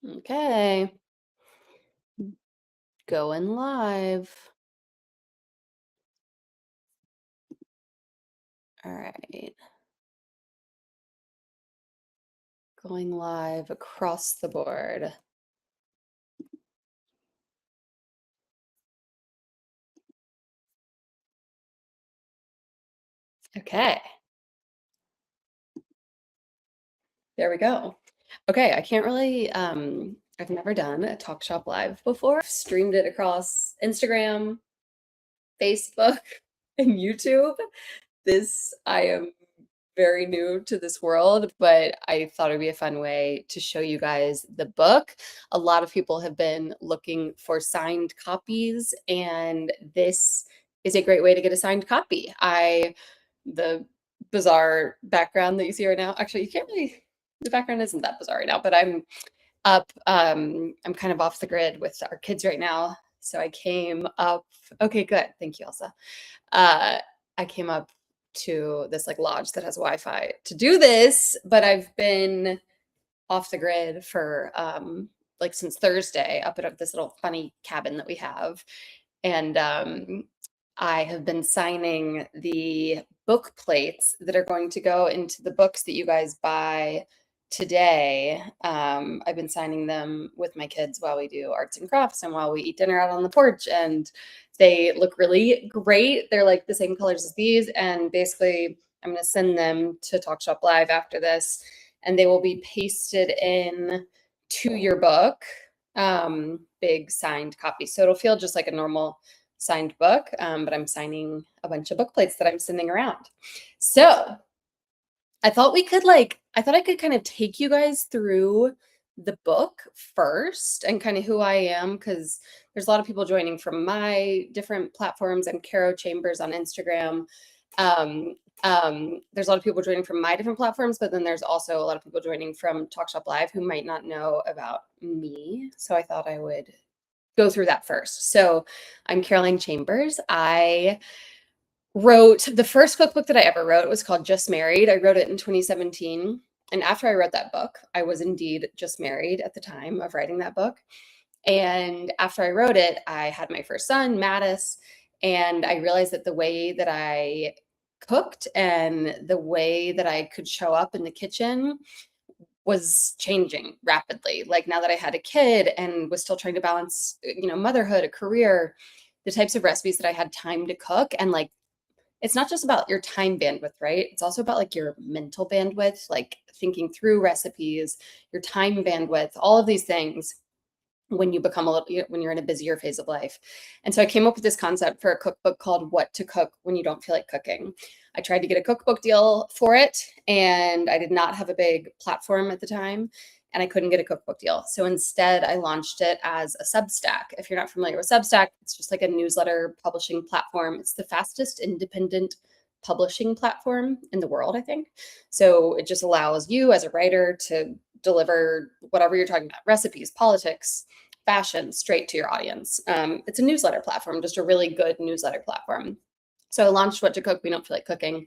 Okay, going live. All right, going live across the board. Okay, there we go. Okay, I can't really, I've never done a Talk Shop Live before. I've streamed it across Instagram, Facebook, and YouTube. I am very new to this world, but I thought it'd be a fun way to show you guys the book. A lot of people have been looking for signed copies, and this is a great way to get a signed copy. The bizarre background that you see right now, actually, you can't really, the background isn't that bizarre right now, but I'm up, I'm kind of off the grid with our kids right now. So I came up, okay, good. Thank you, Elsa. I came up to this like lodge that has Wi-Fi to do this, but I've been off the grid for like since Thursday up at this little funny cabin that we have. And I have been signing the book plates that are going to go into the books that you guys buy today. I've been signing them with my kids while we do arts and crafts and while we eat dinner out on the porch. And they look really great. They're like the same colors as these. And basically, I'm going to send them to Talk Shop Live after this, and they will be pasted in to your book, big signed copy. So it'll feel just like a normal signed book, but I'm signing a bunch of book plates that I'm sending around. So I thought I could kind of take you guys through the book first and kind of who I am, because there's a lot of people joining from my different platforms. I'm Caro Chambers on Instagram. There's a lot of people joining from my different platforms, but then there's also a lot of people joining from Talk Shop Live who might not know about me. So I thought I would go through that first. So I'm Caroline Chambers. I wrote the first cookbook that I ever wrote. It was called Just Married. I wrote it in 2017. And after I wrote that book, I was indeed just married at the time of writing that book. And after I wrote it, I had my first son, Mattis, and I realized that the way that I cooked and the way that I could show up in the kitchen was changing rapidly. Like now that I had a kid and was still trying to balance, motherhood, a career, the types of recipes that I had time to cook, and like it's not just about your time bandwidth, right? It's also about like your mental bandwidth, like thinking through recipes, your time bandwidth, all of these things when you become when you're in a busier phase of life. And so I came up with this concept for a cookbook called What to Cook When You Don't Feel Like Cooking. I tried to get a cookbook deal for it, and I did not have a big platform at the time, and I couldn't get a cookbook deal. So instead, I launched it as a Substack. If you're not familiar with Substack, it's just like a newsletter publishing platform. It's the fastest independent publishing platform in the world, I think. So it just allows you as a writer to deliver whatever you're talking about, recipes, politics, fashion, straight to your audience. It's a newsletter platform, just a really good newsletter platform. So I launched What to Cook We Don't Feel Like Cooking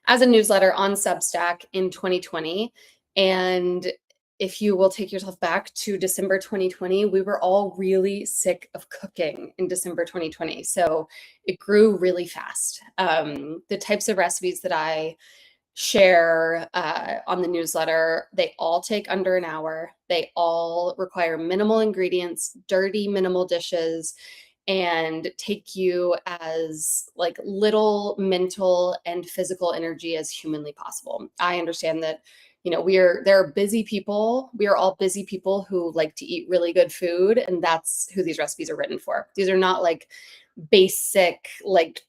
as a newsletter on Substack in 2020. And if you will take yourself back to December 2020, we were all really sick of cooking in December 2020. So it grew really fast. The types of recipes that I share on the newsletter, they all take under an hour. They all require minimal ingredients, dirty, minimal dishes, and take you as like little mental and physical energy as humanly possible. I understand that there are busy people. We are all busy people who like to eat really good food, and that's who these recipes are written for. These are not like basic, like,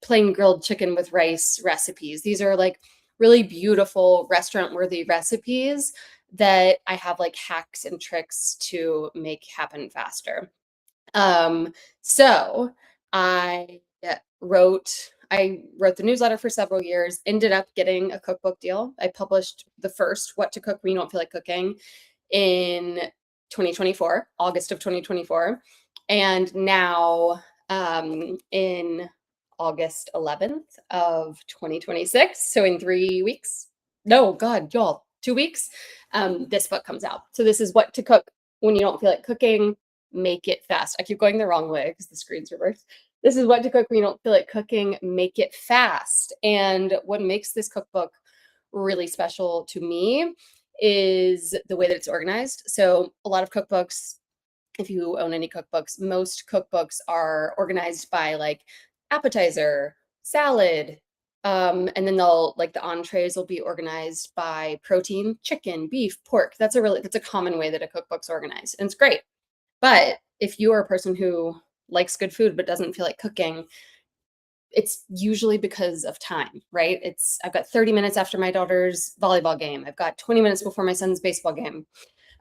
plain grilled chicken with rice recipes. These are like really beautiful restaurant worthy recipes that I have like hacks and tricks to make happen faster. So I wrote the newsletter for several years, ended up getting a cookbook deal. I published the first What to Cook When You Don't Feel Like Cooking in 2024, August of 2024. And now in August 11th of 2026. So in 3 weeks. No, God, y'all, 2 weeks, this book comes out. So this is what to cook when you don't feel like cooking. Make it fast. I keep going the wrong way because the screen's reversed. This is what to cook when you don't feel like cooking. Make it fast. And what makes this cookbook really special to me is the way that it's organized. So a lot of cookbooks, if you own any cookbooks, most cookbooks are organized by like appetizer, salad, and then they'll like the entrees will be organized by protein, chicken, beef, pork. That's a common way that a cookbook's organized, and it's great. But if you are a person who likes good food but doesn't feel like cooking, it's usually because of time, right? I've got 30 minutes after my daughter's volleyball game. I've got 20 minutes before my son's baseball game.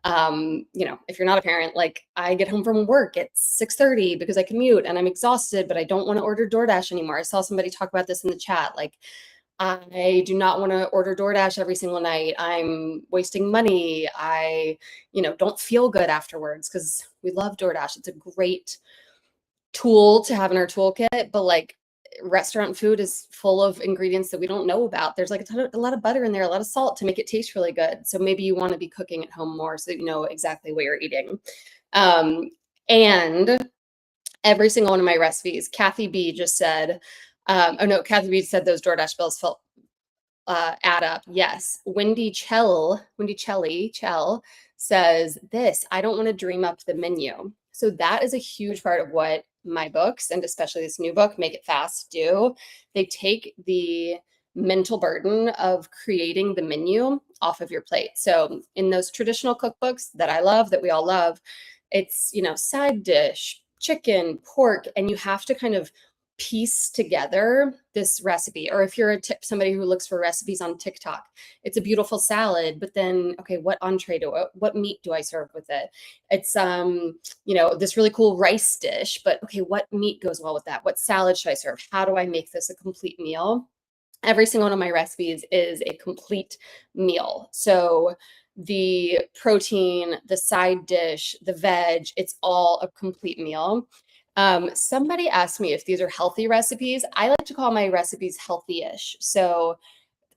If you're not a parent, like I get home from work at 6:30 because I commute and I'm exhausted, but I don't want to order DoorDash anymore. I saw somebody talk about this in the chat. Like, I do not want to order DoorDash every single night. I'm wasting money. I, don't feel good afterwards because we love DoorDash. It's a great tool to have in our toolkit, but like restaurant food is full of ingredients that we don't know about. There's like a lot of butter in there, a lot of salt to make it taste really good. So maybe you want to be cooking at home more so that you know exactly what you're eating. And every single one of my recipes, Kathy B just said, Kathy B said those DoorDash bills felt add up. Yes. Wendy Chell says this, I don't want to dream up the menu. So that is a huge part of what my books, and especially this new book, Make It Fast, do. They take the mental burden of creating the menu off of your plate. So in those traditional cookbooks that I love, that we all love, it's, side dish, chicken, pork, and you have to kind of piece together this recipe. Or if you're somebody who looks for recipes on TikTok, it's a beautiful salad, but then, okay, what entree what meat do I serve with it? It's, this really cool rice dish, but okay, what meat goes well with that? What salad should I serve? How do I make this a complete meal? Every single one of my recipes is a complete meal. So the protein, the side dish, the veg, it's all a complete meal. Somebody asked me if these are healthy recipes. I like to call my recipes healthy-ish. So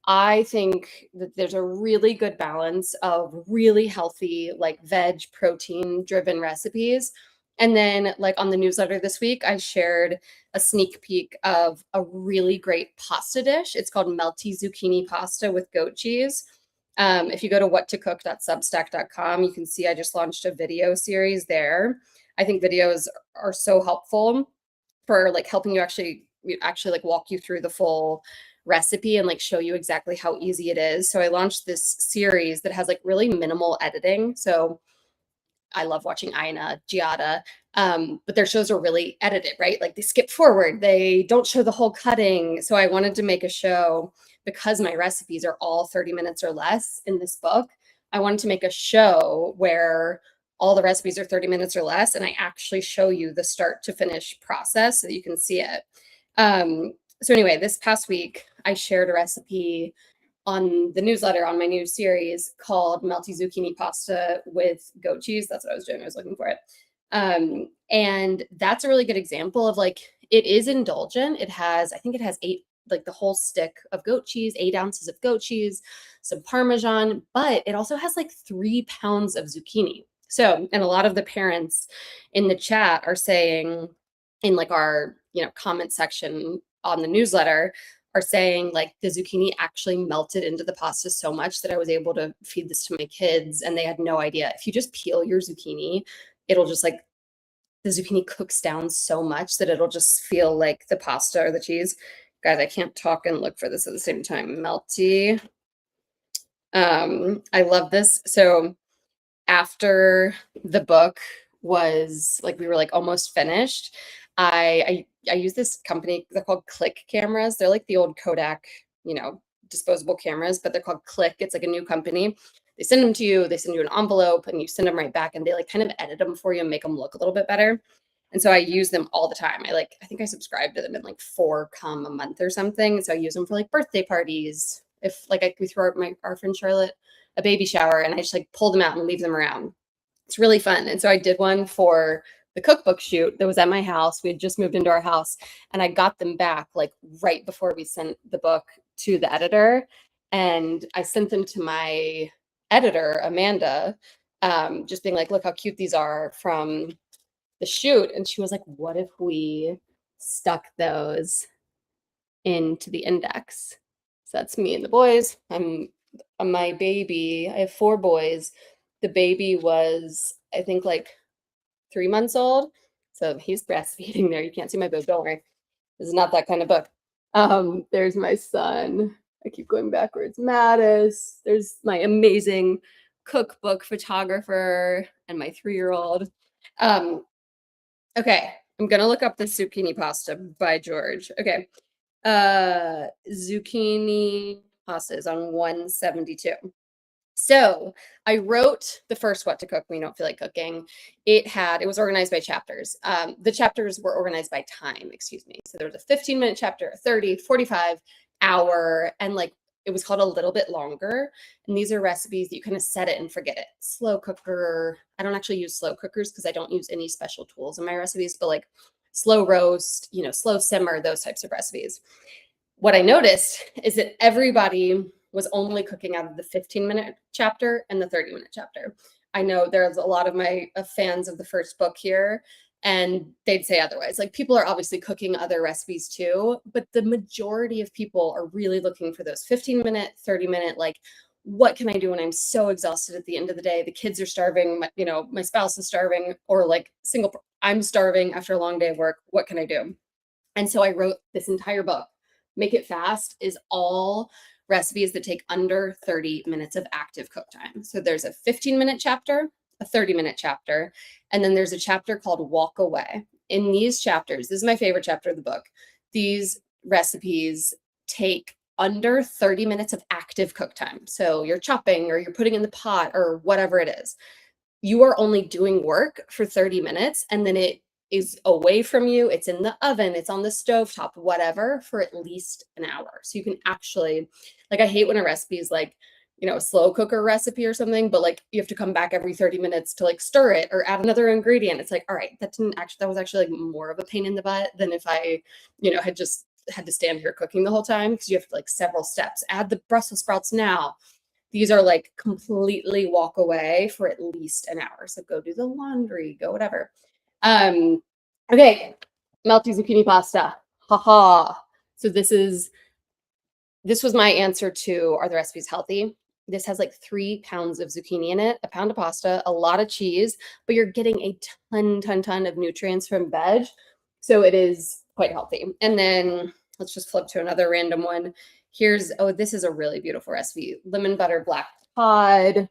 I think that there's a really good balance of really healthy, like veg, protein driven recipes. And then, like on the newsletter this week, I shared a sneak peek of a really great pasta dish. It's called melty zucchini pasta with goat cheese. If you go to whattocook.substack.com, you can see I just launched a video series there. I think videos are so helpful for like helping you actually like walk you through the full recipe and like show you exactly how easy it is. So I launched this series that has like really minimal editing. So I love watching Aina, Giada, but their shows are really edited, right? Like they skip forward, they don't show the whole cutting. So I wanted to make a show because my recipes are all 30 minutes or less in this book. I wanted to make a show where all the recipes are 30 minutes or less, and I actually show you the start to finish process so that you can see it. So anyway, this past week, I shared a recipe on the newsletter on my new series called Melty Zucchini Pasta with Goat Cheese. That's what I was doing. I was looking for it. And that's a really good example of like, it is indulgent. I think it has 8, like the whole stick of goat cheese, 8 ounces of goat cheese, some Parmesan, but it also has like 3 pounds of zucchini. So, and a lot of the parents in the chat are saying in like our, comment section on the newsletter are saying like the zucchini actually melted into the pasta so much that I was able to feed this to my kids and they had no idea. If you just peel your zucchini, it'll just like the zucchini cooks down so much that it'll just feel like the pasta or the cheese. Guys, I can't talk and look for this at the same time. Melty. I love this. So after the book was like, we were like almost finished, I use this company. They're called Click cameras. They're like the old Kodak, disposable cameras, but they're called Click. It's like a new company. They send them to you. They send you an envelope, and you send them right back, and they like kind of edit them for you and make them look a little bit better. And so I use them all the time. I think I subscribe to them in like 4 come a month or something. So I use them for like birthday parties. If like we throw our friend Charlotte a baby shower, and I just like pull them out and leave them around. It's really fun. And so I did one for the cookbook shoot that was at my house. We had just moved into our house, and I got them back like right before we sent the book to the editor. And I sent them to my editor, Amanda, just being like, look how cute these are from the shoot. And she was like, what if we stuck those into the index? So that's me and the boys. I'm my baby. I have 4 boys. The baby was, I think, like 3 months old. So he's breastfeeding there. You can't see my boob. Don't worry. This is not that kind of book. There's my son. I keep going backwards. Mattis. There's my amazing cookbook photographer and my 3-year-old. Um, okay, I'm gonna look up the zucchini pasta by George. Okay. Zucchini pasta is on 172. So I wrote the first What to Cook When You Don't Feel Like Cooking. It was organized by chapters. The chapters were organized by time, excuse me. So there was a 15-minute chapter, a 30, 45 hour, and like it was called a little bit longer. And these are recipes that you kind of set it and forget it. Slow cooker. I don't actually use slow cookers because I don't use any special tools in my recipes, but like slow roast, slow simmer, those types of recipes. What I noticed is that everybody was only cooking out of the 15-minute chapter and the 30-minute chapter. I know there's a lot of my fans of the first book here, and they'd say otherwise. Like, people are obviously cooking other recipes too, but the majority of people are really looking for those 15-minute, 30-minute, like, what can I do when I'm so exhausted at the end of the day? The kids are starving, my spouse is starving, or like I'm starving after a long day of work. What can I do? And so I wrote this entire book. Make It Fast is all recipes that take under 30 minutes of active cook time. So there's a 15-minute chapter, a 30-minute chapter, and then there's a chapter called Walk Away. In these chapters, this is my favorite chapter of the book. These recipes take under 30 minutes of active cook time. So you're chopping or you're putting in the pot or whatever it is. You are only doing work for 30 minutes, and then it is away from you. It's in the oven, it's on the stovetop, whatever, for at least an hour. So you can actually, like, I hate when a recipe is like, a slow cooker recipe or something, but like you have to come back every 30 minutes to like stir it or add another ingredient. It's like, all right, that was actually like more of a pain in the butt than if I, had just had to stand here cooking the whole time, because you have like several steps. Add the Brussels sprouts now. These are like completely walk away for at least an hour. So go do the laundry, go whatever. Okay, melty zucchini pasta. Haha. So this was my answer to, are the recipes healthy? This has like 3 pounds of zucchini in it, a pound of pasta, a lot of cheese, but you're getting a ton of nutrients from veg. So it is quite healthy. And then let's just flip to another random one. This is a really beautiful recipe. Lemon butter black cod.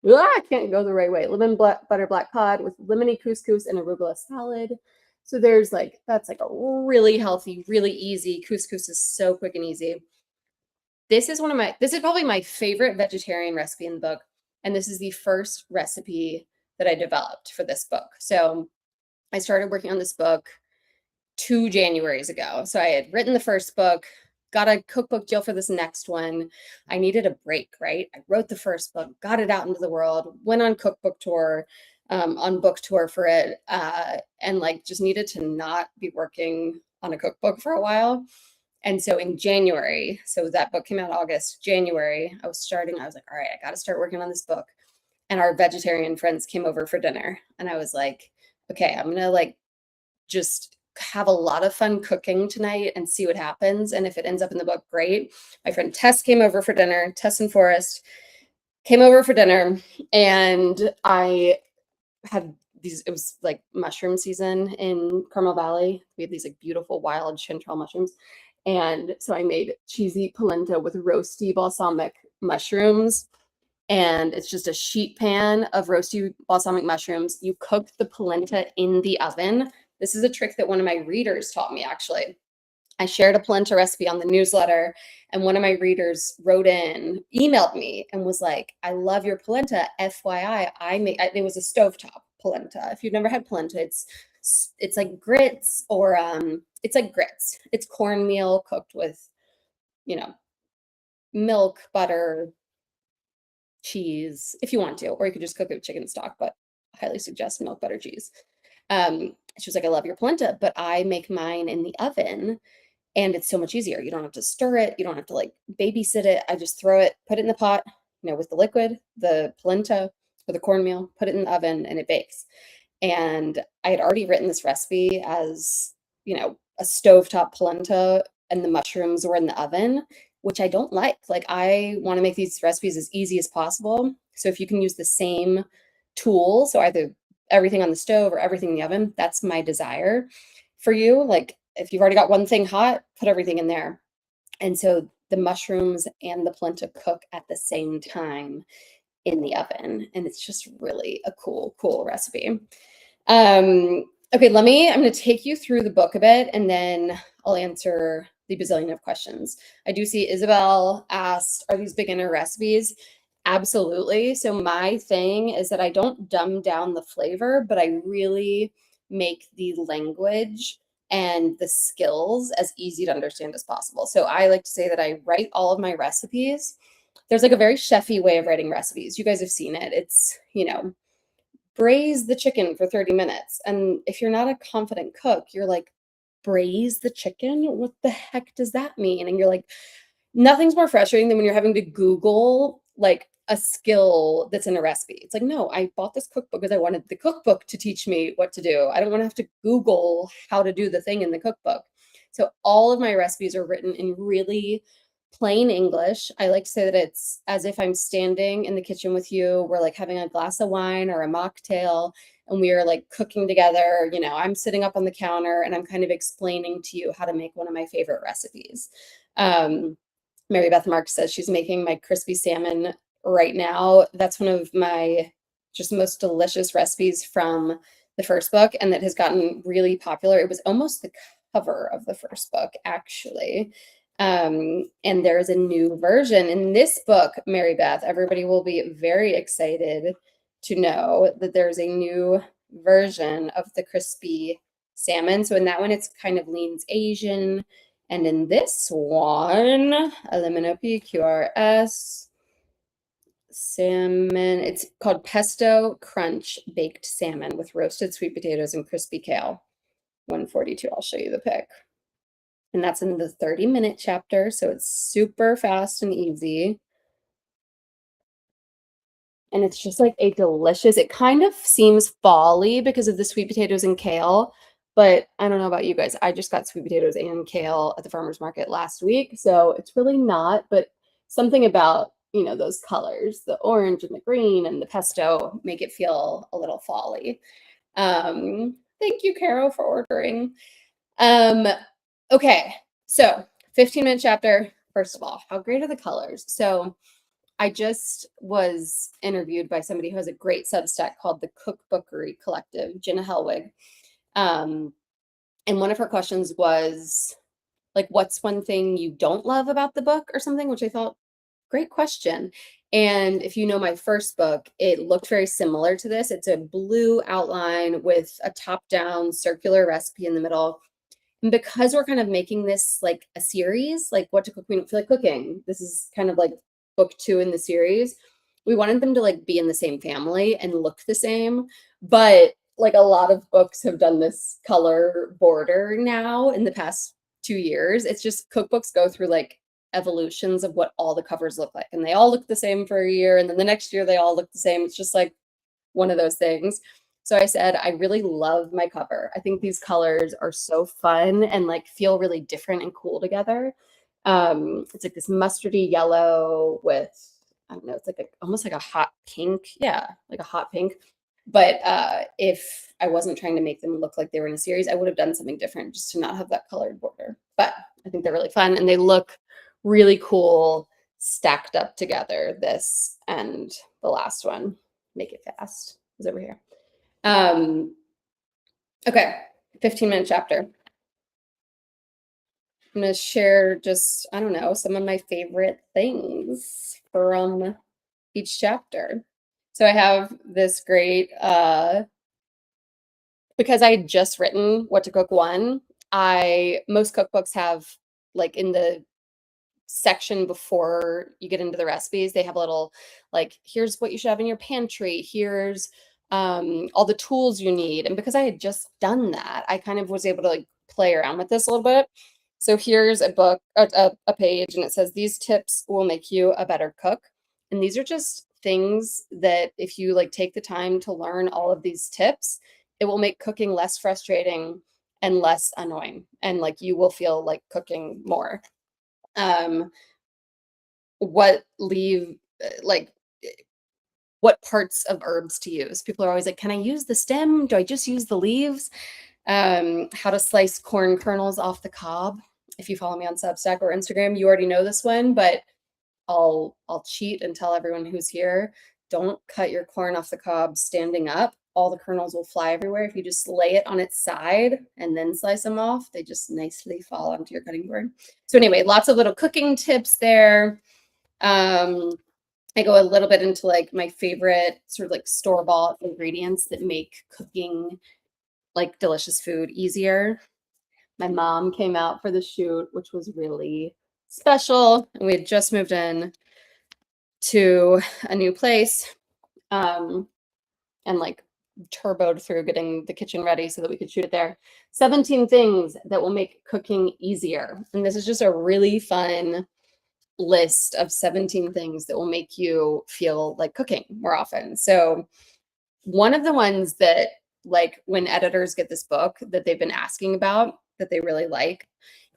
I can't go the right way. Butter black cod with lemony couscous and arugula salad. So that's like a really healthy, really easy. Couscous is so quick and easy. This is probably my favorite vegetarian recipe in the book. And this is the first recipe that I developed for this book. So I started working on this book 2 Januaries ago. So I had written the first book, got a cookbook deal for this next one. I needed a break, right? I wrote the first book, got it out into the world, went on cookbook tour, on book tour for it, and like just needed to not be working on a cookbook for a while. And so in January, so that book came out August, January, I was like, all right, I got to start working on this book. And our vegetarian friends came over for dinner. And I was like, okay, I'm going to like just have a lot of fun cooking tonight and see what happens. And if it ends up in the book, great. My friend Tess came over for dinner. Tess and Forrest came over for dinner, and I had it was like mushroom season in Carmel Valley. We had these like beautiful wild chanterelle mushrooms. And so I made cheesy polenta with roasty balsamic mushrooms. And it's just a sheet pan of roasty balsamic mushrooms. You cook the polenta in the oven. This is a trick that one of my readers taught me, actually. I shared a polenta recipe on the newsletter, and one of my readers emailed me and was like, I love your polenta. FYI, it was a stovetop polenta. If you've never had polenta, it's like grits, or it's like grits. It's cornmeal cooked with, milk, butter, cheese, if you want to, or you could just cook it with chicken stock, but I highly suggest milk, butter, cheese. She was like, I love your polenta, but I make mine in the oven, and it's so much easier. You don't have to stir it. You don't have to like babysit it. I just throw it, put it in the pot, with the liquid, the polenta or the cornmeal, put it in the oven and it bakes. And I had already written this recipe as, a stovetop polenta and the mushrooms were in the oven, which I don't like. Like, I want to make these recipes as easy as possible. So if you can use the same tool, so either everything on the stove or everything in the oven, that's my desire for you. Like, if you've already got one thing hot, put everything in there. And so the mushrooms and the polenta cook at the same time in the oven. And it's just really a cool recipe. Okay, I'm going to take you through the book a bit and then I'll answer the bazillion of questions. I do see Isabel asked, are these beginner recipes? Absolutely. So my thing is that I don't dumb down the flavor, but I really make the language and the skills as easy to understand as possible. So I like to say that I write all of my recipes. There's like a very chefy way of writing recipes. You guys have seen it. It's, braise the chicken for 30 minutes. And if you're not a confident cook, you're like, braise the chicken? What the heck does that mean? And you're like, nothing's more frustrating than when you're having to Google like a skill that's in a recipe. It's like, no, I bought this cookbook because I wanted the cookbook to teach me what to do. I don't want to have to Google how to do the thing in the cookbook. So all of my recipes are written in really plain English. I like to say that it's as if I'm standing in the kitchen with you. We're like having a glass of wine or a mocktail and we are like cooking together. I'm sitting up on the counter and I'm kind of explaining to you how to make one of my favorite recipes. Mary Beth Mark says she's making my crispy salmon right now. That's one of my just most delicious recipes from the first book, and that has gotten really popular. It was almost the cover of the first book, actually. And there is a new version in this book, Mary Beth. Everybody will be very excited to know that there's a new version of the crispy salmon. So in that one, it's kind of leans Asian. And in this one, Elimino PQRS salmon, it's called Pesto Crunch Baked Salmon with roasted sweet potatoes and crispy kale. 142, I'll show you the pic. And that's in the 30-minute chapter, so it's super fast and easy. And it's just like a delicious, it kind of seems fall-y because of the sweet potatoes and kale, but I don't know about you guys. I just got sweet potatoes and kale at the farmer's market last week, so it's really not, but something about, those colors, the orange and the green and the pesto make it feel a little fall-y. Thank you, Caro, for ordering. Okay, so 15-minute chapter. First of all, how great are the colors? So I just was interviewed by somebody who has a great Substack called the Cookbookery Collective, Jenna Helwig. And one of her questions was like, what's one thing you don't love about the book or something, which I thought, great question. And if you know my first book, it looked very similar to this. It's a blue outline with a top-down circular recipe in the middle. And because we're kind of making this like a series, like What to Cook We Don't Feel Like Cooking, this is kind of like book 2 in the series. We wanted them to like be in the same family and look the same, but like a lot of books have done this color border now in the past 2 years. It's just cookbooks go through like evolutions of what all the covers look like, and they all look the same for a year, and then the next year they all look the same. It's just like one of those things. So I said, I really love my cover. I think these colors are so fun and like feel really different and cool together. It's like this mustardy yellow with, I don't know, it's like almost like a hot pink. Yeah, like a hot pink. But if I wasn't trying to make them look like they were in a series, I would have done something different just to not have that colored border. But I think they're really fun and they look really cool stacked up together, this and the last one. Make it fast is over here. Okay, 15-minute chapter. I'm going to share just, I don't know, some of my favorite things from each chapter. So I have this great, because I had just written What to Cook 1, most cookbooks have like in the section before you get into the recipes, they have a little like, here's what you should have in your pantry, here's all the tools you need. And because I had just done that, I kind of was able to like play around with this a little bit. So here's a book, a page, and it says these tips will make you a better cook. And these are just things that if you like take the time to learn all of these tips, it will make cooking less frustrating and less annoying. And like you will feel like cooking more. Um, what leave like what parts of herbs to use. People are always like, can I use the stem? Do I just use the leaves? How to slice corn kernels off the cob. If you follow me on Substack or Instagram, you already know this one, but I'll cheat and tell everyone who's here, don't cut your corn off the cob standing up. All the kernels will fly everywhere. If you just lay it on its side and then slice them off, they just nicely fall onto your cutting board. So anyway, lots of little cooking tips there. I go a little bit into like my favorite sort of like store-bought ingredients that make cooking like delicious food easier. My mom came out for the shoot, which was really special. And we had just moved in to a new place, and like turboed through getting the kitchen ready so that we could shoot it there. 17 things that will make cooking easier. And this is just a really fun list of 17 things that will make you feel like cooking more often. So one of the ones that like when editors get this book that they've been asking about that they really like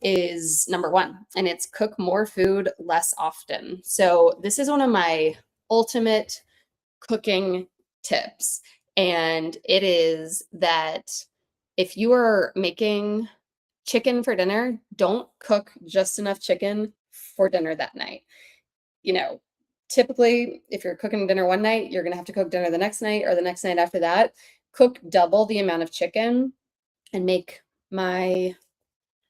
is number 1, and it's cook more food less often. So this is one of my ultimate cooking tips, and it is that if you are making chicken for dinner, don't cook just enough chicken for dinner that night. You know, typically, if you're cooking dinner one night, you're going to have to cook dinner the next night or the next night after that. Cook double the amount of chicken and make my,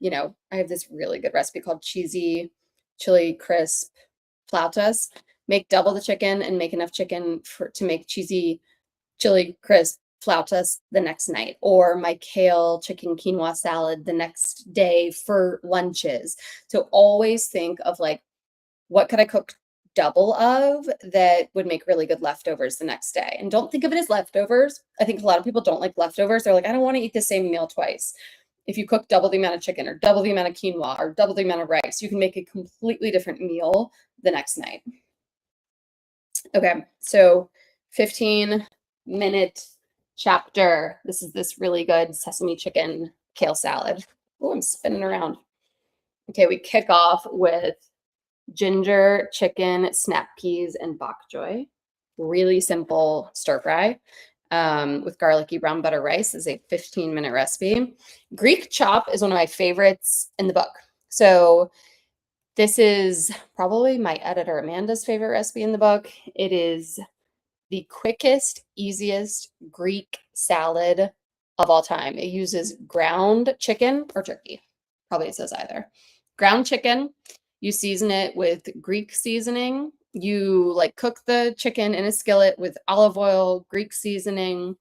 I have this really good recipe called cheesy chili crisp flautas. Make double the chicken and make enough chicken to make cheesy chili crisp flautas the next night, or my kale chicken quinoa salad the next day for lunches. So always think of like, what could I cook double of that would make really good leftovers the next day? And don't think of it as leftovers. I think a lot of people don't like leftovers. They're like, I don't want to eat the same meal twice. If you cook double the amount of chicken or double the amount of quinoa or double the amount of rice, you can make a completely different meal the next night. Okay, so 15-minute chapter. This is this really good sesame chicken kale salad. Oh, I'm spinning around. Okay, we kick off with ginger, chicken, snap peas, and bok choy. Really simple stir fry with garlicky brown butter rice. This is a 15-minute recipe. Greek chop is one of my favorites in the book. So this is probably my editor Amanda's favorite recipe in the book. It is the quickest, easiest Greek salad of all time. It uses ground chicken or turkey. Probably it says either. Ground chicken. You season it with Greek seasoning. You like cook the chicken in a skillet with olive oil, Greek seasoning,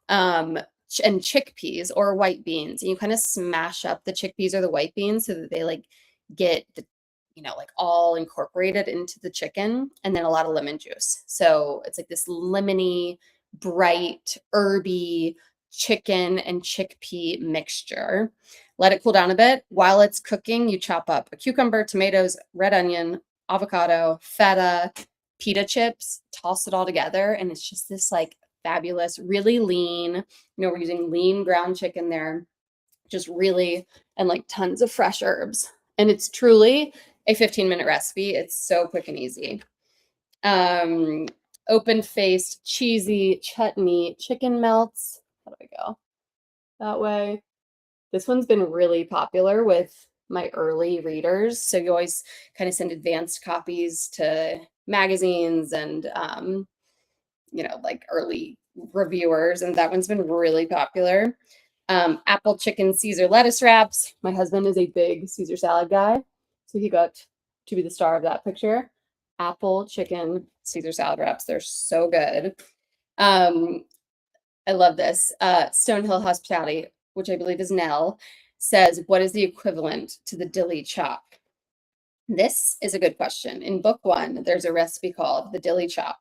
and chickpeas or white beans. And you kind of smash up the chickpeas or the white beans so that they like get the, like all incorporated into the chicken, and then a lot of lemon juice. So it's like this lemony, bright, herby chicken and chickpea mixture. Let it cool down a bit. While it's cooking, you chop up a cucumber, tomatoes, red onion, avocado, feta, pita chips, toss it all together. And it's just this like fabulous, really lean, we're using lean ground chicken there, just really, and like tons of fresh herbs. And it's truly a 15-minute recipe. It's so quick and easy. Open-faced, cheesy chutney chicken melts. How do I go? That way. This one's been really popular with my early readers. So you always kind of send advanced copies to magazines and, like early reviewers. And that one's been really popular. Apple chicken Caesar lettuce wraps. My husband is a big Caesar salad guy, so he got to be the star of that picture. Apple chicken Caesar salad wraps. They're so good. I love this. Stonehill Hospitality, which I believe is Nell, says, what is the equivalent to the dilly chop? This is a good question. In book 1, there's a recipe called the dilly chop,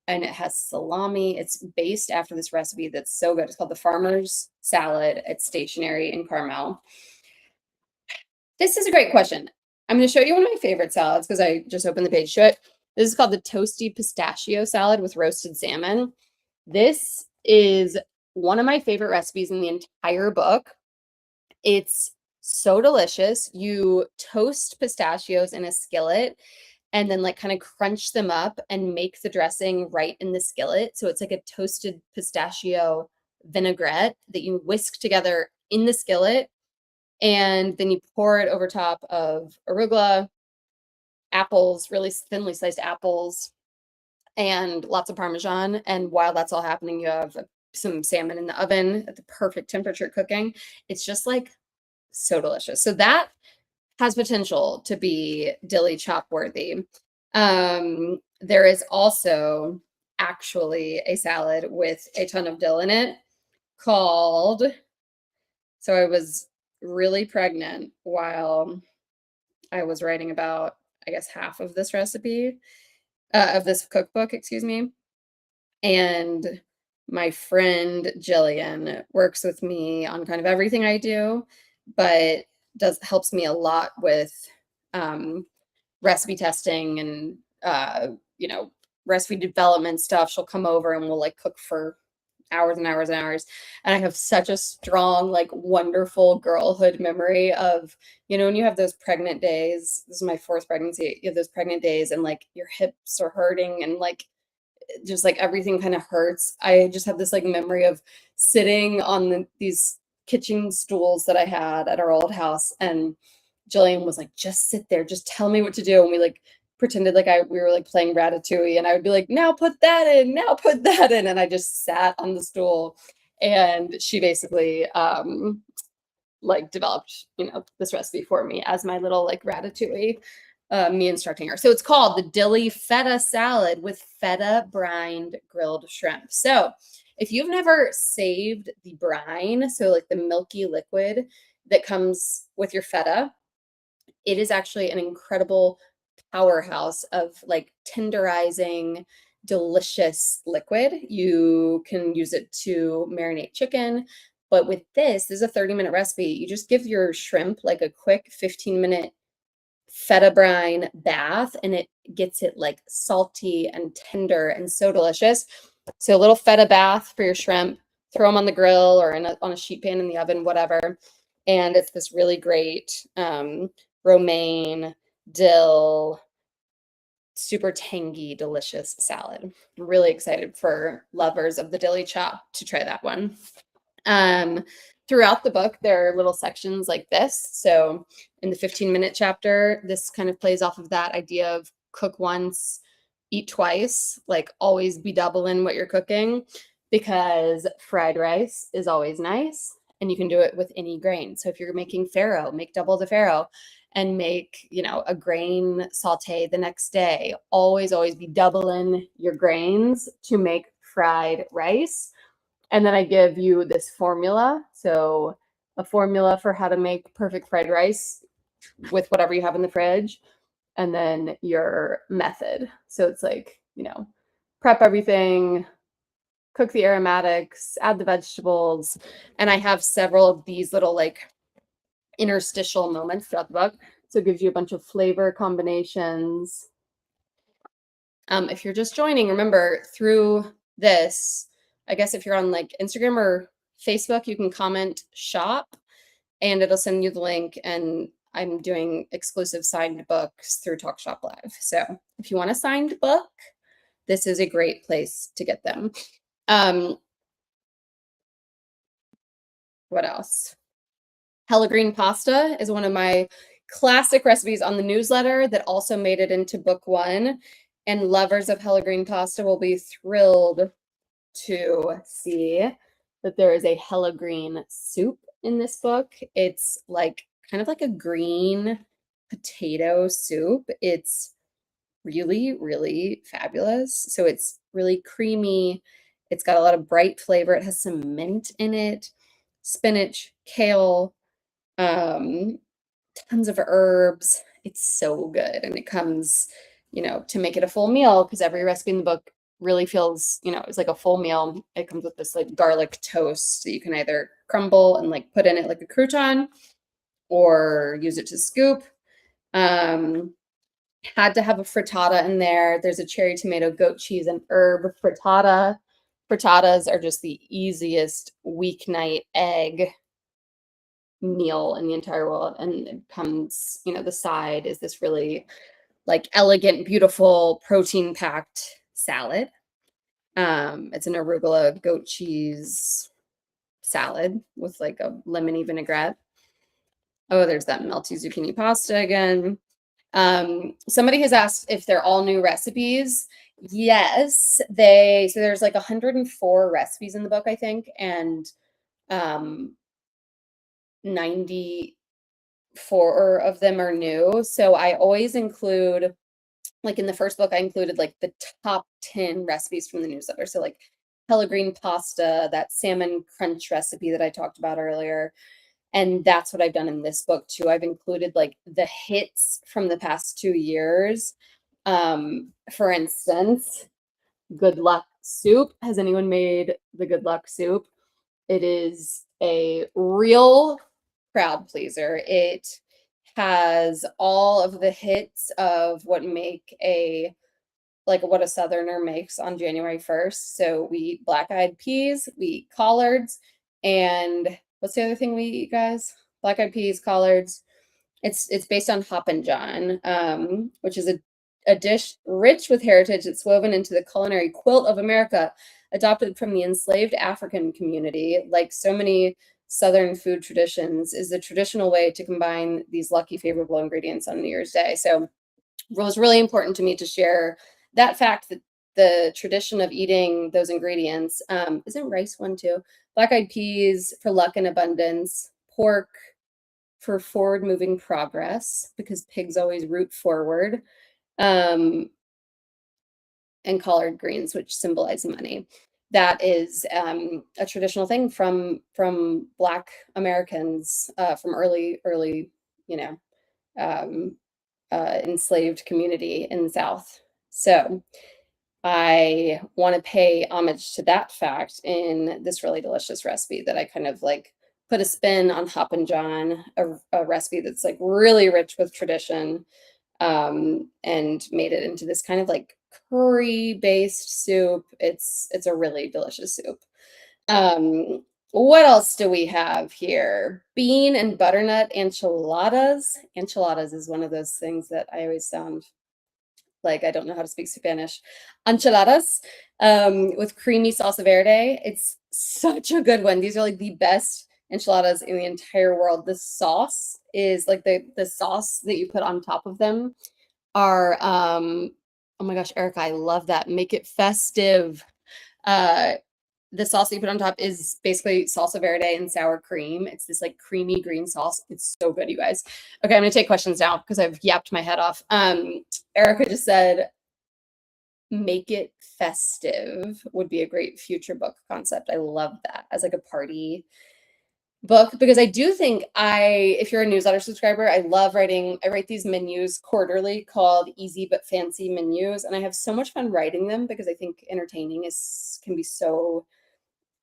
and it has salami. It's based after this recipe that's so good. It's called the Farmer's Salad. It's stationary in Carmel. This is a great question. I'm going to show you one of my favorite salads because I just opened the page to it. This is called the toasty pistachio salad with roasted salmon. This is one of my favorite recipes in the entire book. It's so delicious. You toast pistachios in a skillet and then like kind of crunch them up and make the dressing right in the skillet. So it's like a toasted pistachio vinaigrette that you whisk together in the skillet. And then you pour it over top of arugula, apples, really thinly sliced apples, and lots of Parmesan. And while that's all happening, you have some salmon in the oven at the perfect temperature cooking. It's just like so delicious. So that has potential to be dilly chop worthy. There is also actually a salad with a ton of dill in it called, so I was really pregnant while I was writing about, I guess, half of this recipe, of this cookbook, excuse me. And my friend Jillian works with me on kind of everything I do, but helps me a lot with um, recipe testing and you know, recipe development stuff. She'll come over and we'll like cook for hours and hours and hours. And I have such a strong, like wonderful girlhood memory of, you know, when you have those pregnant days, this is my fourth pregnancy, you have those pregnant days and like your hips are hurting and like just like everything kind of hurts. I just have this like memory of sitting on these kitchen stools that I had at our old house, and Jillian was like, "Just sit there, just tell me what to do." And we like pretended like we were like playing Ratatouille, and I would be like, "Now put that in, now put that in," and I just sat on the stool, and she basically like developed, you know, this recipe for me as my little like Ratatouille, me instructing her. So it's called the Dilly Feta Salad with feta brined grilled shrimp. So if you've never saved the brine, so like the milky liquid that comes with your feta, it is actually an incredible powerhouse of like tenderizing, delicious liquid. You can use it to marinate chicken. But with this is a 30-minute recipe. You just give your shrimp like a quick 15-minute feta brine bath, and it gets it like salty and tender and so delicious. So a little feta bath for your shrimp, throw them on the grill or on a sheet pan in the oven, whatever. And it's this really great romaine, dill, super tangy, delicious salad. I'm really excited for lovers of the dilly chop to try that one. Throughout the book, there are little sections like this. So in the 15-minute chapter, this kind of plays off of that idea of cook once, eat twice, like always be doubling what you're cooking, because fried rice is always nice and you can do it with any grain. So if you're making farro, make double the farro and make, you know, a grain saute the next day. Always, always be doubling your grains to make fried rice. And then I give you this formula. So a formula for how to make perfect fried rice with whatever you have in the fridge, and then your method. So it's like, you know, prep everything, cook the aromatics, add the vegetables. And I have several of these little like interstitial moments throughout the book. So it gives you a bunch of flavor combinations. If you're just joining, remember through this, I guess if you're on like Instagram or Facebook, you can comment shop and it'll send you the link. And I'm doing exclusive signed books through TalkShopLive. So if you want a signed book, this is a great place to get them. What else? Hellegrine pasta is one of my classic recipes on the newsletter that also made it into book one. And lovers of Hellegrine pasta will be thrilled to see that there is a Hellegrine soup in this book. It's like kind of like a green potato soup. It's really, really fabulous. So it's really creamy. It's got a lot of bright flavor. It has some mint in it, spinach, kale, um, tons of herbs. It's so good. And it comes, you know, to make it a full meal, because every recipe in the book really feels, you know, it's like a full meal. It comes with this like garlic toast that you can either crumble and like put in it like a crouton or use it to scoop. Had to have a frittata in there. There's a cherry tomato, goat cheese, and herb frittata. Frittatas are just the easiest weeknight egg meal in the entire world. And it comes, the side is this really like elegant, beautiful, protein-packed salad. It's an arugula goat cheese salad with like a lemony vinaigrette. Oh, there's that melty zucchini pasta again. Somebody has asked if they're all new recipes. Yes, so there's like 104 recipes in the book, I think, and 94 of them are new. So I always include, like in the first book, I included like the top 10 recipes from the newsletter. So like Pellegrine pasta, that salmon crunch recipe that I talked about earlier. And that's what I've done in this book too. I've included like the hits from the past 2 years. For instance, good luck soup. Has anyone made the good luck soup? It is a real crowd pleaser. It has all of the hits of what a southerner makes on January 1st. So we eat black-eyed peas, we eat collards, and what's the other thing we eat, guys? Black-eyed peas, collards. It's based on Hoppin' John, which is a dish rich with heritage that's woven into the culinary quilt of America, adopted from the enslaved African community. Like so many Southern food traditions, is the traditional way to combine these lucky favorable ingredients on New Year's Day. So it was really important to me to share that fact, that the tradition of eating those ingredients, isn't rice one too? Black-eyed peas for luck and abundance, pork for forward moving progress, because pigs always root forward, um, and collard greens, which symbolize money. That is a traditional thing from Black Americans, from early, you know, um, enslaved community in the South. So I want to pay homage to that fact in this really delicious recipe that I kind of like put a spin on Hoppin' John, a recipe that's like really rich with tradition, and made it into this kind of like curry-based soup. It's a really delicious soup. Um, what else do we have here? Bean and butternut enchiladas. Enchiladas is one of those things that I always sound like I don't know how to speak Spanish. Enchiladas, with creamy salsa verde. It's such a good one. These are like the best enchiladas in the entire world. The sauce is like the sauce that you put on top of them are, oh my gosh, Erica, I love that. Make it festive. Uh, the sauce that you put on top is basically salsa verde and sour cream. It's this like creamy green sauce. It's so good, you guys. Okay, I'm gonna take questions now because I've yapped my head off. Erica just said, make it festive would be a great future book concept. I love that as like a party book, because I do think if you're a newsletter subscriber, I write these menus quarterly called Easy But Fancy Menus. And I have so much fun writing them because I think entertaining can be so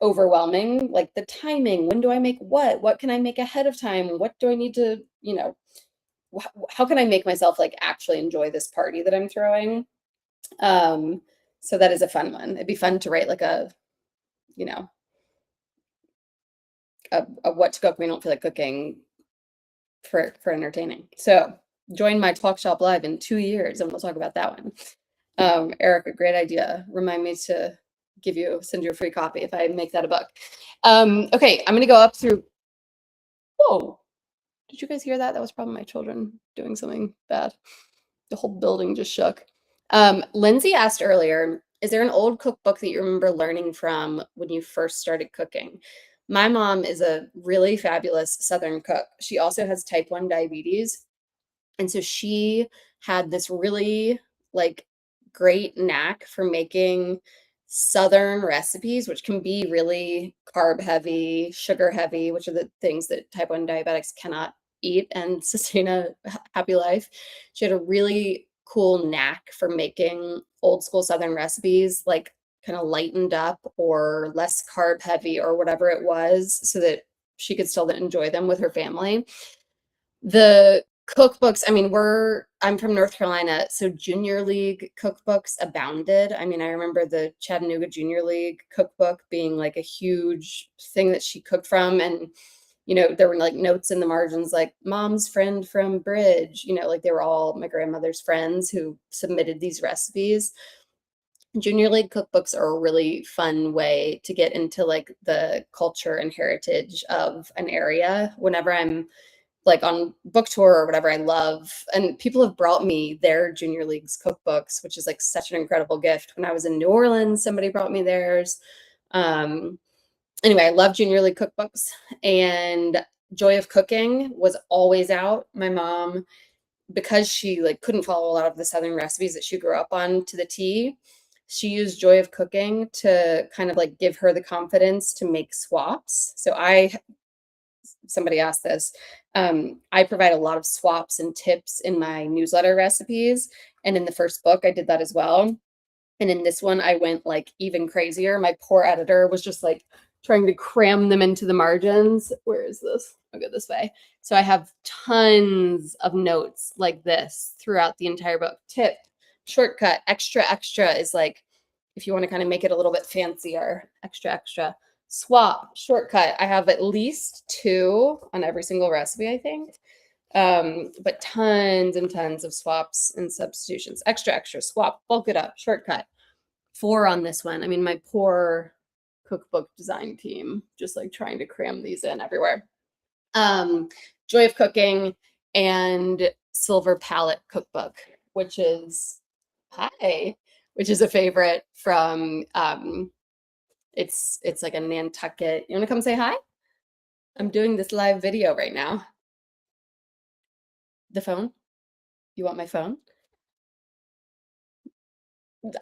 overwhelming. Like the timing, when do I make what can I make ahead of time, what do I need to, how can I make myself like actually enjoy this party that I'm throwing? So that is a fun one. It'd be fun to write like you know a what to cook we don't feel like cooking for entertaining. So join my Talk Shop Live in 2 years and we'll talk about that one. Erica, great idea. Remind me to send you a free copy if I make that a book. Okay, I'm gonna go up through. Whoa, did you guys hear that? That was probably my children doing something bad. The whole building just shook. Lindsay asked earlier, is there an old cookbook that you remember learning from when you first started cooking? My mom is a really fabulous Southern cook. She also has type 1 diabetes. And so she had this really like great knack for making Southern recipes, which can be really carb heavy, sugar heavy, which are the things that type 1 diabetics cannot eat and sustain a happy life. She had a really cool knack for making old school Southern recipes, like kind of lightened up or less carb heavy or whatever it was, so that she could still enjoy them with her family. The Cookbooks, I mean, I'm from North Carolina, so junior league cookbooks abounded. I mean, I remember the Chattanooga Junior League cookbook being like a huge thing that she cooked from. And, there were like notes in the margins like mom's friend from Bridge, like they were all my grandmother's friends who submitted these recipes. Junior league cookbooks are a really fun way to get into like the culture and heritage of an area. Whenever I'm like on book tour or whatever, I love, and people have brought me their junior leagues cookbooks, which is like such an incredible gift. When I was in New Orleans, somebody brought me theirs. Um, anyway, I love junior league cookbooks, and Joy of Cooking was always out. My mom, because she like couldn't follow a lot of the Southern recipes that she grew up on to the T, she used Joy of Cooking to kind of like give her the confidence to make swaps. So somebody asked this. I provide a lot of swaps and tips in my newsletter recipes. And in the first book, I did that as well. And in this one, I went like even crazier. My poor editor was just like trying to cram them into the margins. Where is this? I'll go this way. So I have tons of notes like this throughout the entire book. Tip, shortcut, extra, extra is like, if you want to kind of make it a little bit fancier, extra, extra. Swap, shortcut. I have at least 2 on every single recipe, I think. But tons and tons of swaps and substitutions. Extra, extra, swap, bulk it up, shortcut. 4 on this one. I mean, my poor cookbook design team just like trying to cram these in everywhere. Joy of Cooking and Silver Palette Cookbook, which is a favorite from it's like a Nantucket. You want to come say hi? I'm doing this live video right now. The phone? You want my phone?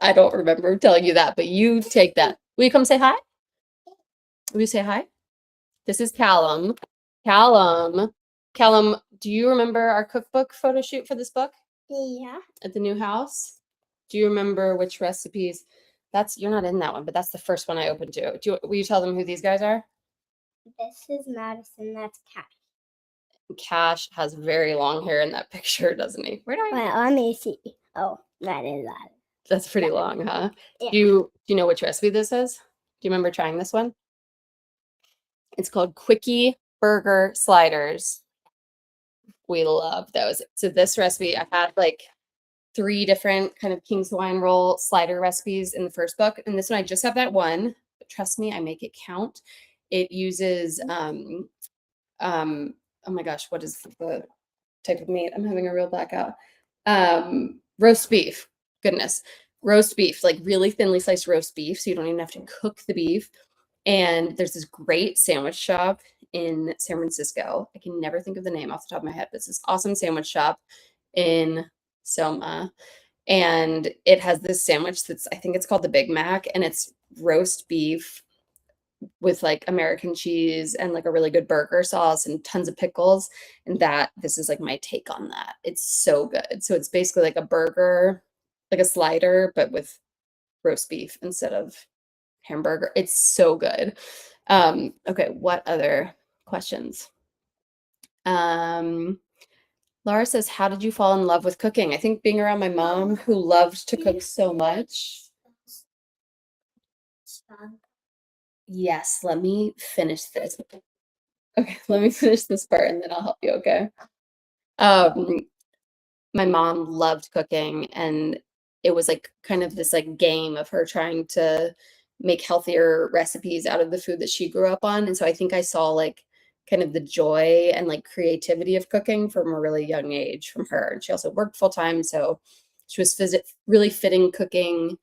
I don't remember telling you that, but you take that. Will you come say hi? Will you say hi? This is Callum. Callum, do you remember our cookbook photo shoot for this book Yeah. at the new house? Do you remember which recipes? You're not in that one, but that's the first one I opened to. Will you tell them who these guys are? This is Madison. That's Cash. Cash has very long hair in that picture, doesn't he? Where do I? Well, let me see. Oh, that is that. That's pretty long, huh? Yeah. Do you know which recipe this is? Do you remember trying this one? It's called Quickie Burger Sliders. We love those. So this recipe, I had like 3 different kind of King's Hawaiian roll slider recipes in the first book, and this one I just have that one. But trust me, I make it count. It uses oh my gosh, what is the type of meat? I'm having a real blackout. Roast beef. Goodness. Roast beef, like really thinly sliced roast beef, so you don't even have to cook the beef. And there's this great sandwich shop in San Francisco. I can never think of the name off the top of my head, but it's this awesome sandwich shop in Selma. And it has this sandwich I think it's called the Big Mac, and it's roast beef with like American cheese and like a really good burger sauce and tons of pickles. And this is like my take on that. It's so good. So it's basically like a burger, like a slider, but with roast beef instead of hamburger. It's so good. Okay, what other questions? Laura says, how did you fall in love with cooking? I think being around my mom who loved to cook so much. Yes, let me finish this. Okay, let me finish this part and then I'll help you, okay? Um, my mom loved cooking, and it was like kind of this like game of her trying to make healthier recipes out of the food that she grew up on. And so I think I saw like kind of the joy and like creativity of cooking from a really young age from her. And she also worked full time, so she was really fitting cooking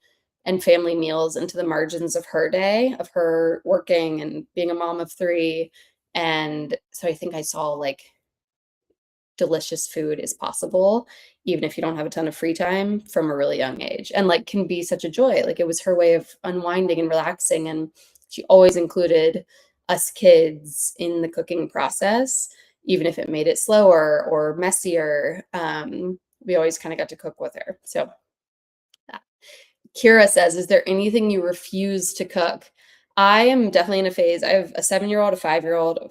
and family meals into the margins of her day, of her working and being a mom of 3. And so I think I saw like delicious food is possible, even if you don't have a ton of free time from a really young age, and like can be such a joy. Like it was her way of unwinding and relaxing. And she always included us kids in the cooking process, even if it made it slower or messier. We always kind of got to cook with her. So Kira says, is there anything you refuse to cook? I am definitely in a phase. I have a 7-year-old, a 5-year-old, a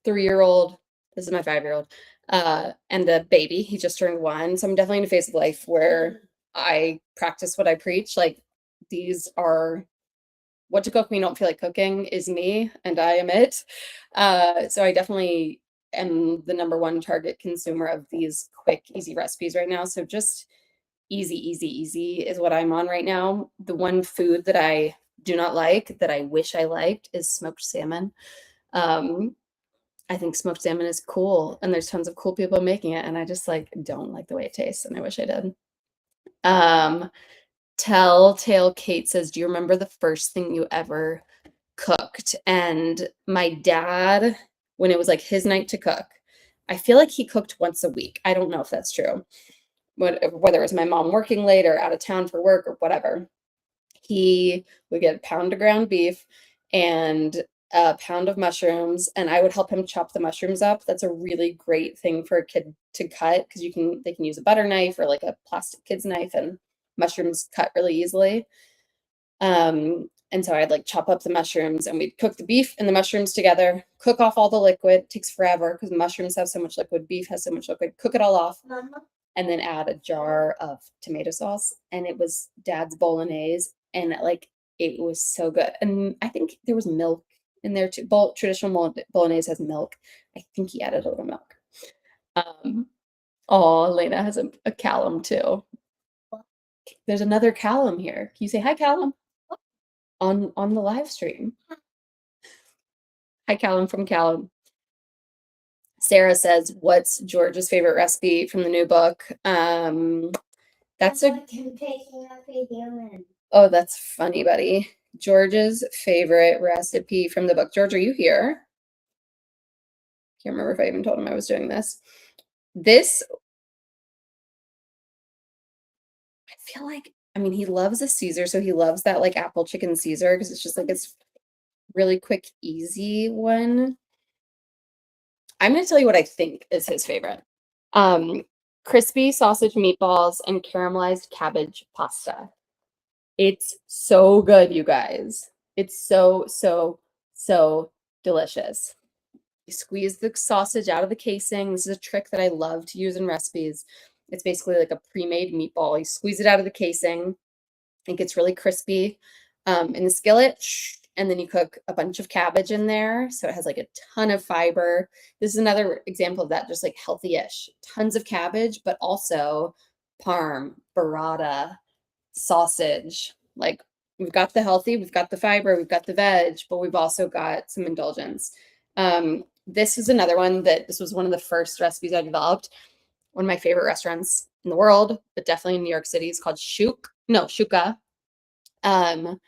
3-year-old. This is my 5-year-old. and a baby. He just turned 1. So I'm definitely in a phase of life where I practice what I preach. Like, these are what to cook me don't feel like cooking is me, and I am it. So I definitely am the number one target consumer of these quick, easy recipes right now. So just easy, easy, easy is what I'm on right now. The one food that I do not like that I wish I liked is smoked salmon. Um, I think smoked salmon is cool, and there's tons of cool people making it, and I just like don't like the way it tastes, and I wish I did. Um, Telltale Kate says, "Do you remember the first thing you ever cooked?" And my dad, when it was like his night to cook, I feel like he cooked once a week. I don't know if that's true. Whether it was my mom working late or out of town for work or whatever, he would get a pound of ground beef and a pound of mushrooms, and I would help him chop the mushrooms up. That's a really great thing for a kid to cut because they can use a butter knife or like a plastic kid's knife, and mushrooms cut really easily. And so I'd like chop up the mushrooms and we'd cook the beef and the mushrooms together, cook off all the liquid. It takes forever because mushrooms have so much liquid, beef has so much liquid. Cook it all off, and then add a jar of tomato sauce. And it was dad's bolognese, and like it was so good. And I think there was milk in there too. Traditional bolognese has milk. I think he added a little milk. Oh, Elena has a Callum too. There's another Callum here. Can you say hi, Callum? On the live stream. Hi, Callum from Callum. Sarah says, "What's George's favorite recipe from the new book?" That's a Oh, that's funny, buddy. George's favorite recipe from the book. George, are you here? Can't remember if I even told him I was doing this. This, I feel like, I mean, he loves a Caesar, so he loves that like apple chicken Caesar because it's just like it's really quick, easy one. I'm going to tell you what I think is his favorite. Crispy sausage meatballs and caramelized cabbage pasta. It's so good, you guys. It's so, so, so delicious. You squeeze the sausage out of the casing. This is a trick that I love to use in recipes. It's basically like a pre-made meatball. You squeeze it out of the casing. It gets really crispy in the skillet, and then you cook a bunch of cabbage in there. So it has like a ton of fiber. This is another example of that, just like healthy-ish. Tons of cabbage, but also parm, burrata, sausage. Like we've got the healthy, we've got the fiber, we've got the veg, but we've also got some indulgence. This is another one this was one of the first recipes I developed. One of my favorite restaurants in the world, but definitely in New York City, is called Shuka. Um,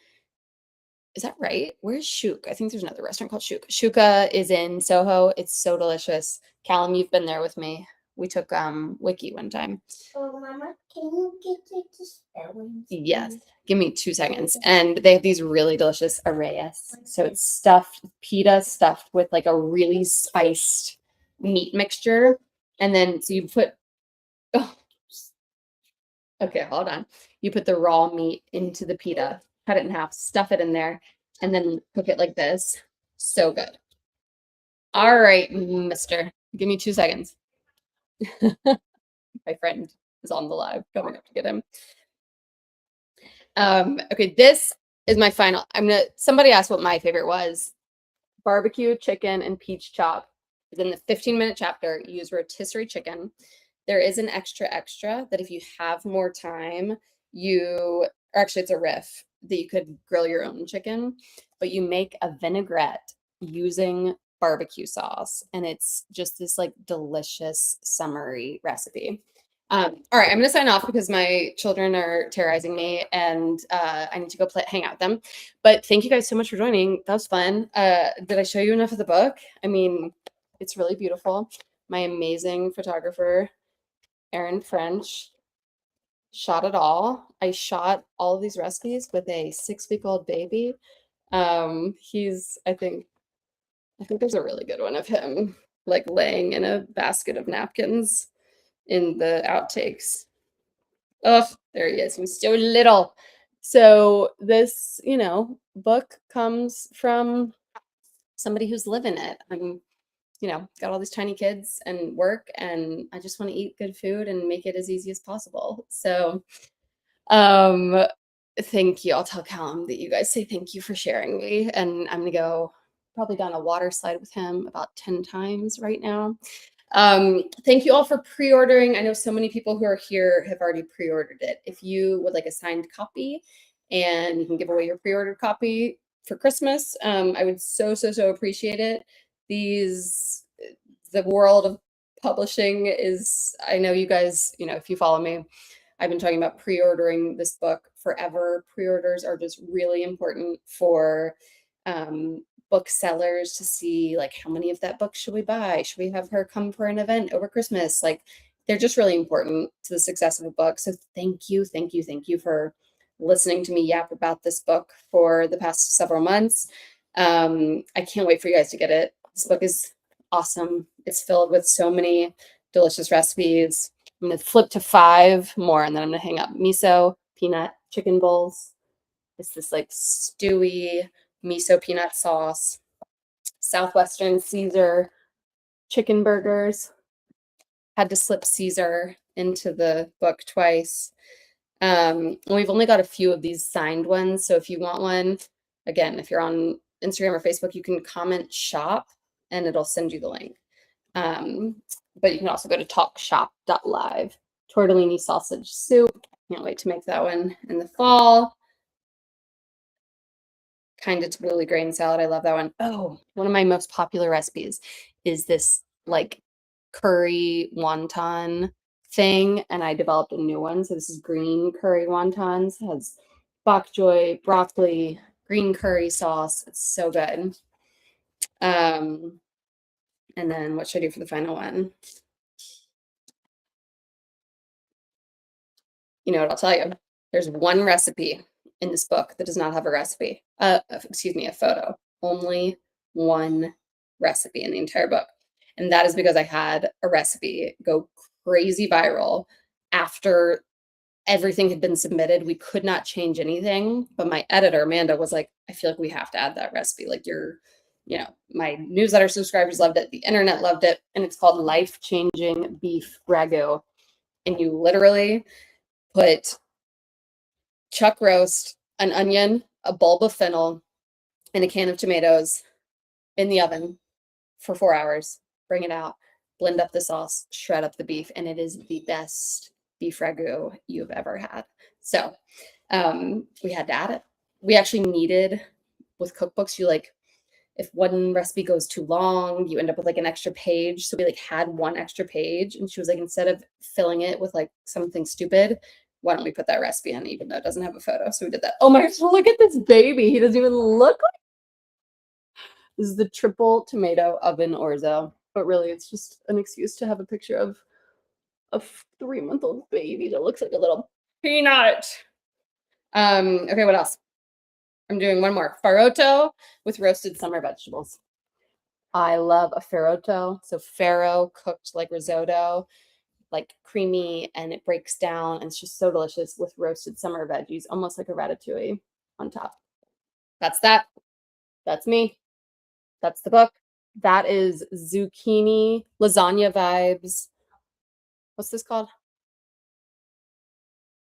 is that right? Where's Shuk? I think there's another restaurant called Shuk. Shuka is in Soho. It's so delicious. Callum, you've been there with me. We took Wiki one time. Oh, Mama, can you get it to spelling? Yes. Give me 2 seconds. And they have these really delicious arrayas. So it's stuffed, pita stuffed with like a really spiced meat mixture. And then so you put oh, okay, hold on. You put the raw meat into the pita, cut it in half, stuff it in there, and then cook it like this. So good. All right, mister. Give me 2 seconds. My friend is on the live, coming up to get him. Okay, this is my final. Somebody asked what my favorite was. Barbecue chicken and peach chop is in the 15-minute chapter. You use rotisserie chicken. There is an extra that if you have more time, or actually it's a riff that you could grill your own chicken, but you make a vinaigrette using barbecue sauce, and it's just this like delicious summery recipe. All right, I'm going to sign off because my children are terrorizing me, and I need to go hang out with them. But thank you guys so much for joining. That was fun. Did I show you enough of the book? I mean, it's really beautiful. My amazing photographer, Erin French, shot it all. I shot all of these recipes with a 6-week-old baby. I think there's a really good one of him like laying in a basket of napkins in the outtakes. Oh, there he is. He's so little. So this, book comes from somebody who's living it. got all these tiny kids and work, and I just want to eat good food and make it as easy as possible. So, um, thank you. I'll tell Callum that you guys say thank you for sharing me, and I'm gonna go probably down a water slide with him about 10 times right now. Thank you all for pre-ordering. I know so many people who are here have already pre-ordered it. If you would like a signed copy and you can give away your pre-ordered copy for Christmas, I would so appreciate it. The world of publishing is, I know you guys, if you follow me, I've been talking about pre-ordering this book forever. Pre-orders are just really important for booksellers to see, like, how many of that book should we buy? Should we have her come for an event over Christmas? Like, they're just really important to the success of a book. So thank you for listening to me yap about this book for the past several months. I can't wait for you guys to get it. This book is awesome. It's filled with so many delicious recipes. I'm going to flip to 5 more, and then I'm going to hang up. Miso peanut chicken bowls. It's this like stewy miso peanut sauce. Southwestern Caesar chicken burgers. Had to slip Caesar into the book twice. We've only got a few of these signed ones. So if you want one, again, if you're on Instagram or Facebook, you can comment shop and it'll send you the link. But you can also go to TalkShopLive. Tortellini sausage soup. Can't wait to make that one in the fall. Kind of tabbouleh grain salad. I love that one. Oh, one of my most popular recipes is this like curry wonton thing, and I developed a new one. So this is green curry wontons. It has bok choy, broccoli, green curry sauce. It's so good. And then what should I do for the final one? You know what I'll tell you? There's one recipe in this book that does not have a recipe. Excuse me, a photo. Only one recipe in the entire book. And that is because I had a recipe go crazy viral after everything had been submitted. We could not change anything. But my editor, Amanda, was like, I feel like we have to add that recipe. Like my newsletter subscribers loved it. The internet loved it. And it's called Life Changing Beef Ragu. And you literally put chuck roast, an onion, a bulb of fennel, and a can of tomatoes in the oven for 4 hours. Bring it out, blend up the sauce, shred up the beef, and it is the best beef ragu you've ever had. So we had to add it. We actually needed, with cookbooks, if one recipe goes too long, you end up with like an extra page. So we like had one extra page, and she was like, instead of filling it with like something stupid, why don't we put that recipe in, even though it doesn't have a photo? So we did that. Oh my gosh, look at this baby. He doesn't even look like. This is the triple tomato oven orzo, but really it's just an excuse to have a picture of a 3-month-old baby that looks like a little peanut. Okay, what else? I'm doing one more. Farotto with roasted summer vegetables. I love a farotto. So farro cooked like risotto, like creamy, and it breaks down, and it's just so delicious with roasted summer veggies, almost like a ratatouille on top. That's that. That's me. That's the book. That is zucchini lasagna vibes. What's this called?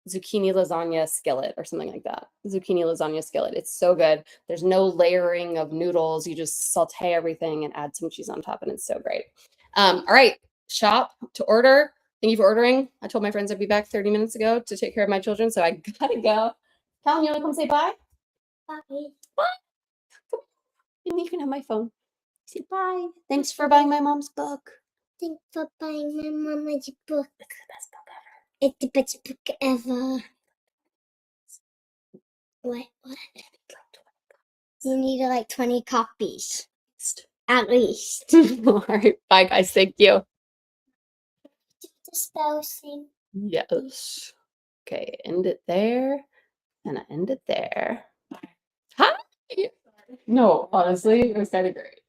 Zucchini lasagna skillet or something like that. Zucchini lasagna skillet. It's so good. There's no layering of noodles. You just saute everything and add some cheese on top, and it's so great. All right, shop to order. Thank you for ordering. I told my friends I'd be back 30 minutes ago to take care of my children, so I gotta go. Callum, you want to come say bye? Bye. Bye. And you can have my phone. Say bye. Thanks for buying my mom's book. Thanks for buying my mama's book. It's the best book ever. It's the best book ever. What? You need like 20 copies. At least. All right. Bye, guys. Thank you. The spell thing. Yes. Okay. End it there. And I end it there. Hi. No, honestly, it was kind of great.